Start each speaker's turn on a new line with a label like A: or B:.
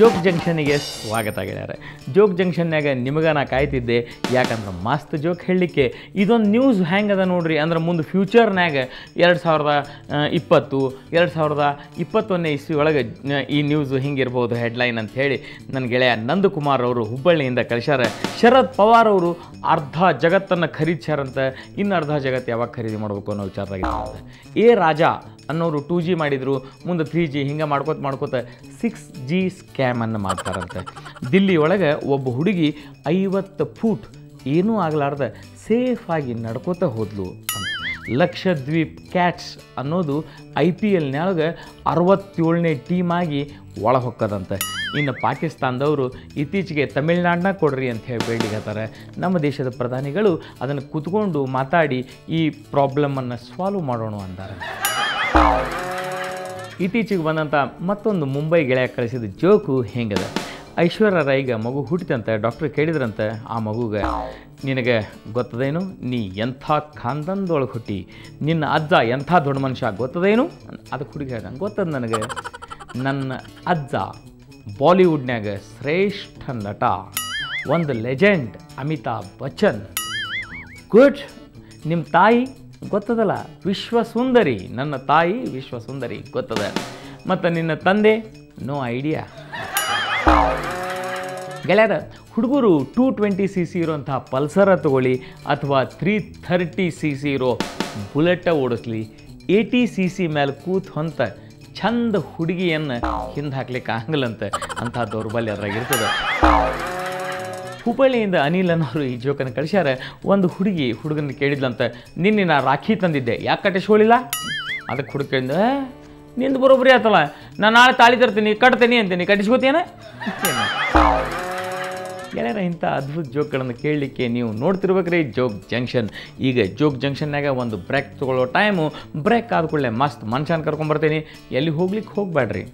A: ಜೋಗ್ ಜಂಕ್ಷನ್ನಿಗೆ ಸ್ವಾಗತ ಗೆಳೆಯರೆ. ಜೋಗ್ ಜಂಕ್ಷನ್ಯಾಗ ನಿಮಗೆ ನಾ ಕಾಯ್ತಿದ್ದೆ, ಯಾಕಂದ್ರೆ ಮಸ್ತ್ ಜೋಕ್ ಹೇಳಲಿಕ್ಕೆ. ಇದೊಂದು ನ್ಯೂಸ್ ಹೆಂಗದ ನೋಡ್ರಿ, ಅಂದ್ರೆ ಮುಂದೆ ಫ್ಯೂಚರ್ನಾಗ 2020 2021ನೇ ಇಸ್ವಿ ಒಳಗೆ ಈ ನ್ಯೂಸ್ ಹಿಂಗಿರ್ಬೋದು ಹೆಡ್ಲೈನ್ ಅಂತ ಹೇಳಿ ನನ್ನ ಗೆಳೆಯ ನಂದಕುಮಾರ್ ಅವರು ಹುಬ್ಬಳ್ಳಿಯಿಂದ ಕಳಿಸ್ಯಾರ. ಶರದ್ ಪವಾರ್ ಅವರು ಅರ್ಧ ಜಗತ್ತನ್ನು ಖರೀದಿಸ್ಯಾರಂತ, ಇನ್ನು ಅರ್ಧ ಜಗತ್ತು ಯಾವಾಗ ಖರೀದಿ ಮಾಡಬೇಕು ಅನ್ನೋ ವಿಚಾರದಾಗಿರುತ್ತೆ. ರಾಜ ಅನ್ನೋರು 2G ಮಾಡಿದರು, ಮುಂದೆ 3G ಹಿಂಗೆ ಮಾಡ್ಕೋತ 6G ಸ್ಕ್ಯಾಮನ್ನು ಮಾಡ್ತಾರಂತೆ. ದಿಲ್ಲಿ ಒಳಗೆ ಒಬ್ಬ ಹುಡುಗಿ 50 ಫೂಟ್ ಏನೂ ಆಗಲಾರ್ದ ಸೇಫಾಗಿ ನಡ್ಕೋತ ಹೋದ್ಲು ಅಂತ. ಲಕ್ಷದ್ವೀಪ್ ಕ್ಯಾಟ್ಸ್ ಅನ್ನೋದು IPLನ್ಯಾಗ 67ನೇ ಟೀಮಾಗಿ ಒಳ ಹೊಕ್ಕದಂತೆ. ಇನ್ನು ಪಾಕಿಸ್ತಾನದವರು ಇತ್ತೀಚೆಗೆ ತಮಿಳ್ನಾಡನ್ನ ಕೊಡ್ರಿ ಅಂತ ಹೇಳಿ ಬೇಡಿಕತ್ತಾರೆ. ನಮ್ಮ ದೇಶದ ಪ್ರಧಾನಿಗಳು ಅದನ್ನು ಕೂತ್ಕೊಂಡು ಮಾತಾಡಿ ಈ ಪ್ರಾಬ್ಲಮನ್ನು ಸಾಲ್ವ್ ಮಾಡೋಣ ಅಂತಾರೆ. ಇತ್ತೀಚೆಗೆ ಬಂದಂಥ ಮತ್ತೊಂದು ಮುಂಬೈ ಗೆಳೆಯ ಕಳಿಸಿದ ಜೋಕು ಹೆಂಗದ. ಐಶ್ವರ್ಯ ರೈಗೆ ಮಗು ಹುಟ್ಟಿತಂತೆ. ಡಾಕ್ಟ್ರ್ ಕೇಳಿದ್ರಂತೆ ಆ ಮಗುಗೆ, ನಿನಗೆ ಗೊತ್ತದೇನು ನೀ ಎಂಥ ಖಾನ್ದಾನದೊಳಗೆ ಹುಟ್ಟಿ, ನಿನ್ನ ಅಜ್ಜ ಎಂಥ ದೊಡ್ಡ ಮನುಷ್ಯ ಗೊತ್ತದೇನು? ಅದಕ್ಕೆ ಹುಡುಗಿ ಹೇಳ್ದಂಗೆ, ಗೊತ್ತದ ನನಗೆ, ನನ್ನ ಅಜ್ಜ ಬಾಲಿವುಡ್ನ್ಯಾಗ ಶ್ರೇಷ್ಠ ನಟ, ಒಂದು ಲೆಜೆಂಡ್ ಅಮಿತಾಬ್ ಬಚ್ಚನ್. ಗುಡ್. ನಿಮ್ಮ ತಾಯಿ ಗೊತ್ತದಲ್ಲ, ವಿಶ್ವಸುಂದರಿ. ನನ್ನ ತಾಯಿ ವಿಶ್ವಸುಂದರಿ ಗೊತ್ತದ. ಮತ್ತು ನಿನ್ನ ತಂದೆ ನೋ ಐಡಿಯಾ. ಗೆಳೆಯರ, ಹುಡುಗರು 220cc ಇರೋಂಥ ಪಲ್ಸರ ತೊಗೊಳ್ಳಿ ಅಥವಾ 330cc ಇರೋ ಬುಲೆಟ ಓಡಿಸ್ಲಿ, 80cc ಮೇಲೆ ಕೂತ್ ಹೊಂತ ಚಂದ ಹುಡುಗಿಯನ್ನು ಹಿಂದೆ ಹಾಕ್ಲಿಕ್ಕೆ ಆಗಲ್ಲಂತೆ. ಅಂಥ ದೌರ್ಬಲ್ಯ ಅದ್ರಾಗಿರ್ತದೆ. ಹುಬ್ಬಳ್ಳಿಯಿಂದ ಅನಿಲ್ ಅನ್ನೋರು ಈ ಜೋಕನ್ನು ಕಳಿಸ್ಯಾರ. ಒಂದು ಹುಡುಗನ ಕೇಳಿದ್ಲಂತೆ, ನಿನ್ನೆ ನಾ ರಾಖಿ ತಂದಿದ್ದೆ, ಯಾಕೆ ಕಟ್ಟಿಸ್ಕೊಳ್ಳಿಲ್ಲ? ಅದಕ್ಕೆ ಹುಡುಗ ಕೇಳಿದ, ನಿಂದು ಬರೋಬ್ಬರಿ ಆತಲ್ಲ, ನಾನು ನಾಳೆ ತಾಳಿ ತರ್ತೀನಿ ಕಟ್ತೀನಿ ಅಂತೀನಿ, ಕಟ್ಟಿಸ್ಕೋತೀನ? ಗೆಳೆಯರ, ಇಂಥ ಅದ್ಭುತ ಜೋಕ್ಗಳನ್ನು ಕೇಳಲಿಕ್ಕೆ ನೀವು ನೋಡ್ತಿರ್ಬೇಕ್ರಿ ಜೋಗ್ ಜಂಕ್ಷನ್. ಈಗ ಜೋಗ್ ಜಂಕ್ಷನ್ನಾಗ ಒಂದು ಬ್ರೇಕ್ ತೊಗೊಳ್ಳೋ ಟೈಮು. ಬ್ರೇಕ್ ಆದ ಕೂಡಲೇ ಮಸ್ತ್ ಮನುಷ್ಯನ ಕರ್ಕೊಂಬರ್ತೀನಿ. ಎಲ್ಲಿ ಹೋಗ್ಲಿಕ್ಕೆ ಹೋಗಬೇಡ್ರಿ.